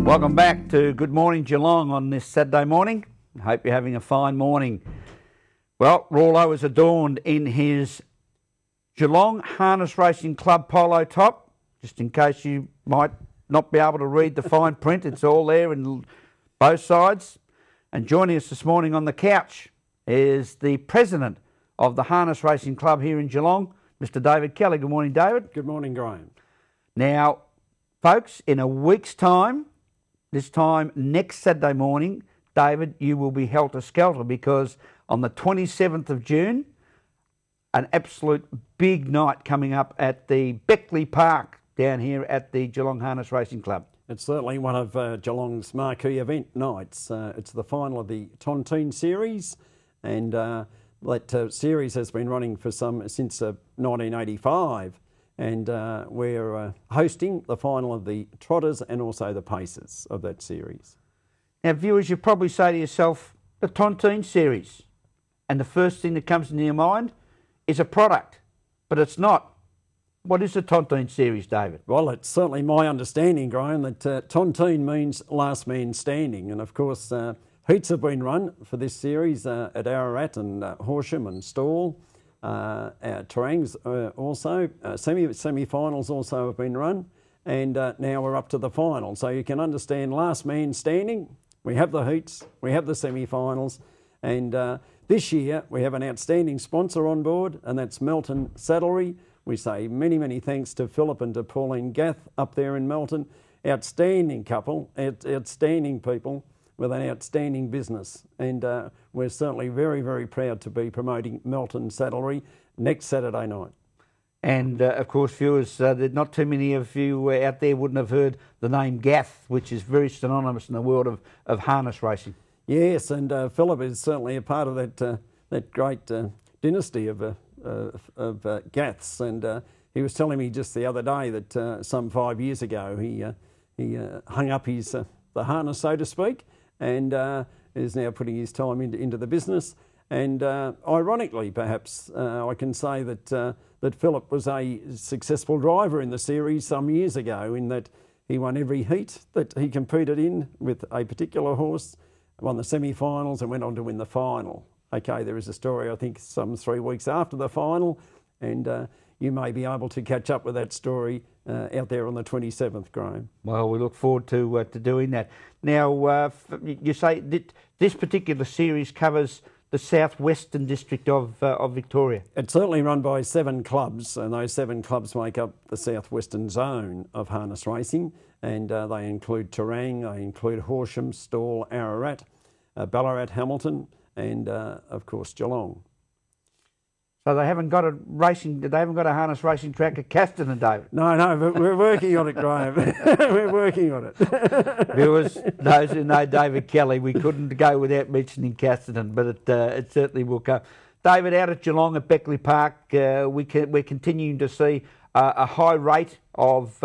Welcome back to Good Morning Geelong on this Saturday morning. Hope you're having a fine morning. Well, Rawlo is adorned in his Geelong Harness Racing Club polo top. Just in case you might not be able to read the fine print, it's all there in both sides. And joining us this morning on the couch is the president of the Harness Racing Club here in Geelong, Mr. David Kelly. Good morning, David. Good morning, Graham. Now, folks, in a week's time, this time next Saturday morning, David, you will be helter-skelter because on the 27th of June, an absolute big night coming up at the Beckley Park down here at the Geelong Harness Racing Club. It's certainly one of Geelong's marquee event nights. It's the final of the Tontine Series, and that series has been running for since 1985, and we're hosting the final of the Trotters and also the Pacers of that series. Now, viewers, you probably say to yourself, the Tontine Series, and the first thing that comes into your mind is a product, but it's not. What is the Tontine Series, David? Well, it's certainly my understanding, Graham, that Tontine means last man standing, and of course heats have been run for this series at Ararat and Horsham and Stawell. Tarangs also. Semi-finals also have been run, and now we're up to the final. So you can understand last man standing. We have the heats, we have the semi-finals, and this year we have an outstanding sponsor on board, and that's Melton Saddlery. We say many, many thanks to Philip and to Pauline Gath up there in Melton. Outstanding couple, outstanding people with an outstanding business. And we're certainly very, very proud to be promoting Melton Saddlery next Saturday night. And of course, viewers, not too many of you out there wouldn't have heard the name Gath, which is very synonymous in the world of harness racing. Yes, and Philip is certainly a part of that great dynasty of Gaths, and he was telling me just the other day that some 5 years ago he hung up his the harness, so to speak, and is now putting his time into the business. And ironically, perhaps I can say that Philip was a successful driver in the series some years ago, in that he won every heat that he competed in with a particular horse, won the semi-finals and went on to win the final. Okay, there is a story, I think, some 3 weeks after the final, and you may be able to catch up with that story out there on the 27th, Graham. Well, we look forward to doing that. Now, you say that this particular series covers the southwestern district of Victoria. It's certainly run by 7 clubs, and those 7 clubs make up the southwestern zone of harness racing, and they include Terang, they include Horsham, Stawell, Ararat, Ballarat, Hamilton, and of course Geelong. So they haven't got a harness racing track at Casterton, David? No, but we're working on it, Graham. We're working on it. Viewers, those who know David Kelly, we couldn't go without mentioning Casterton, but it certainly will come. David, out at Geelong at Beckley Park, we're continuing to see a high rate of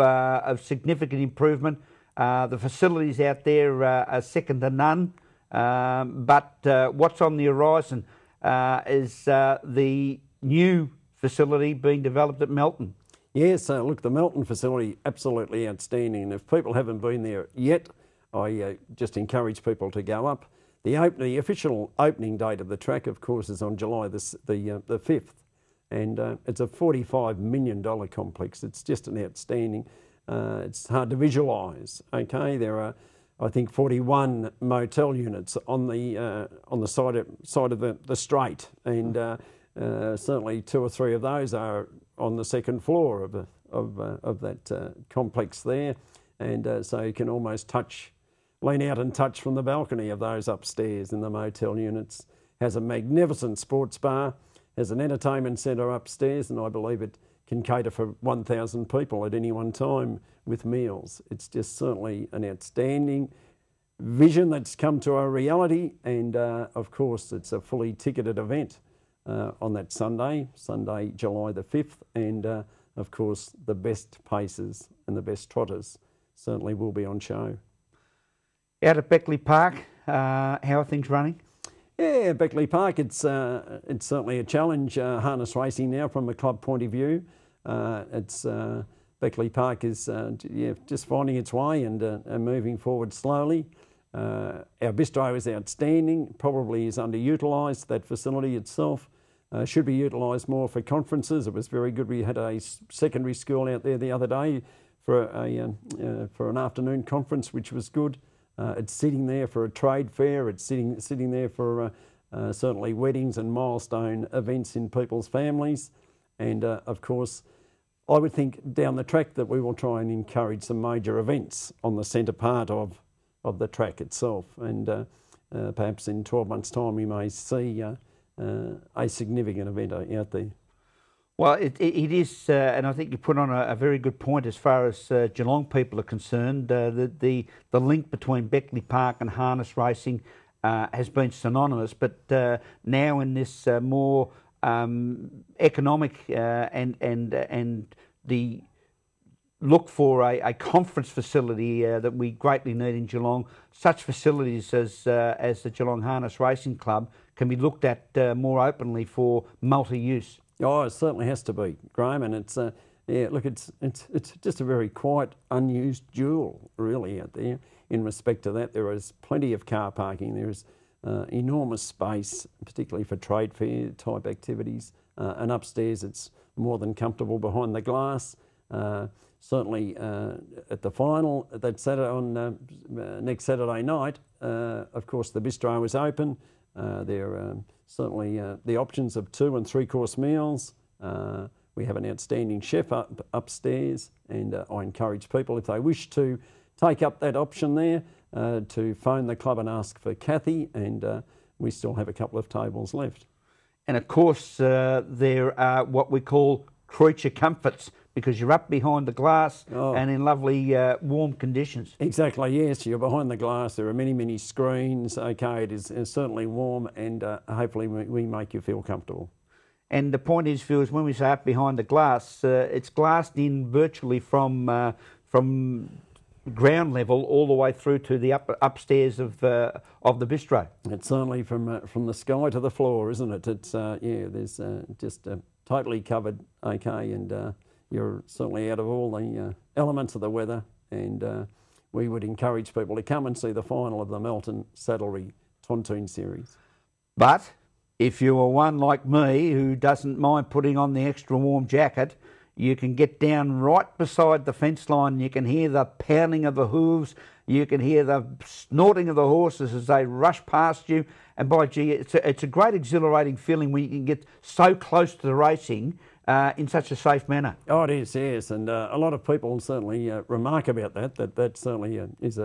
significant improvement. The facilities out there are second to none. But what's on the horizon is the new facility being developed at Melton. Yes, look, the Melton facility, absolutely outstanding. And if people haven't been there yet, I just encourage people to go up. The official opening date of the track, of course, is on July the 5th. And it's a $45 million complex. It's just an outstanding. It's hard to visualise, okay? There are, I think, 41 motel units on the side of the straight, and certainly 2 or 3 of those are on the second floor of that complex there, and so you can almost lean out and touch from the balcony of those upstairs in the motel units. Has a magnificent sports bar, has an entertainment centre upstairs, and I believe it can cater for 1,000 people at any one time with meals. It's just certainly an outstanding vision that's come to a reality, and of course it's a fully ticketed event on that Sunday, July the 5th, and of course the best pacers and the best trotters certainly will be on show. Out at Beckley Park, how are things running? Yeah, Beckley Park, it's certainly a challenge, harness racing now from a club point of view. It's the Beckley Park is just finding its way and moving forward slowly. Our bistro is outstanding, probably is underutilised, that facility itself. Should be utilised more for conferences. It was very good. We had a secondary school out there the other day for an afternoon conference, which was good. It's sitting there for a trade fair. It's sitting there for certainly weddings and milestone events in people's families. And of course, I would think down the track that we will try and encourage some major events on the centre part of the track itself. And perhaps in 12 months' time we may see a significant event out there. Well, it is, and I think you put on a very good point as far as Geelong people are concerned. The link between Beckley Park and harness racing has been synonymous, but now in this more economic and the look for a conference facility that we greatly need in Geelong, such facilities as the Geelong Harness Racing Club can be looked at more openly for multi-use. Oh, it certainly has to be, Graham, and it's look, it's just a very quiet, unused jewel really out there. In respect to that, there is plenty of car parking. There is enormous space, particularly for trade fair type activities, and upstairs it's more than comfortable behind the glass. Certainly at the final that Saturday on next Saturday night, of course the bistro is open. There are certainly the options of 2- and 3-course meals. We have an outstanding chef upstairs, and I encourage people, if they wish to take up that option there, to phone the club and ask for Kathy, and we still have a couple of tables left. And of course there are what we call creature comforts, because you're up behind the glass and in lovely warm conditions. Exactly, yes, you're behind the glass. There are many, many screens. Okay, it is certainly warm, and hopefully we make you feel comfortable. And the point is, Phil, is when we say up behind the glass, it's glassed in virtually from ground level all the way through to the upstairs of the bistro. It's certainly from the sky to the floor, isn't it? It's there's just totally covered. Okay, and you're certainly out of all the elements of the weather, and we would encourage people to come and see the final of the Melton Saddlery Pontoon Series. But if you are one like me who doesn't mind putting on the extra warm jacket, you can get down right beside the fence line. You can hear the pounding of the hooves. You can hear the snorting of the horses as they rush past you. And by gee, it's a great exhilarating feeling when you can get so close to the racing in such a safe manner. Oh, it is, yes. And a lot of people certainly remark about that. That certainly is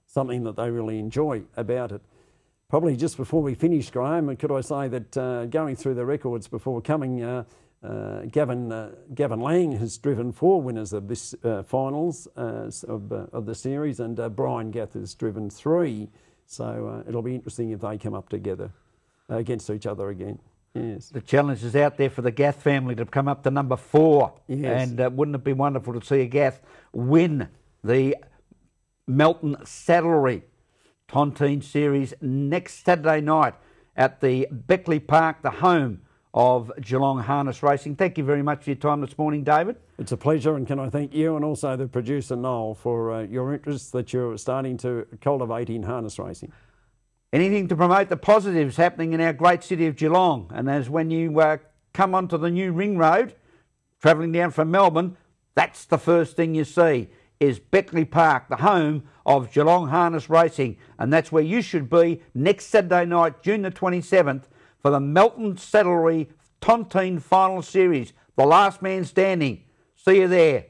something that they really enjoy about it. Probably just before we finish, Graham, could I say that going through the records before coming, Gavin Lang has driven 4 winners of this finals of the series, and Brian Gath has driven 3. So it'll be interesting if they come up together against each other again. Yes. The challenge is out there for the Gath family to come up to number 4. Yes. And wouldn't it be wonderful to see a Gath win the Melton Saddlery Tontine Series next Saturday night at the Beckley Park, the home of Geelong Harness Racing. Thank you very much for your time this morning, David. It's a pleasure, and can I thank you and also the producer, Noel, for your interest that you're starting to cultivate in harness racing. Anything to promote the positives happening in our great city of Geelong. And as when you come onto the new ring road, travelling down from Melbourne, that's the first thing you see, is Beckley Park, the home of Geelong Harness Racing. And that's where you should be next Saturday night, June the 27th, for the Melton Saddlery Tontine Final Series, the last man standing. See you there.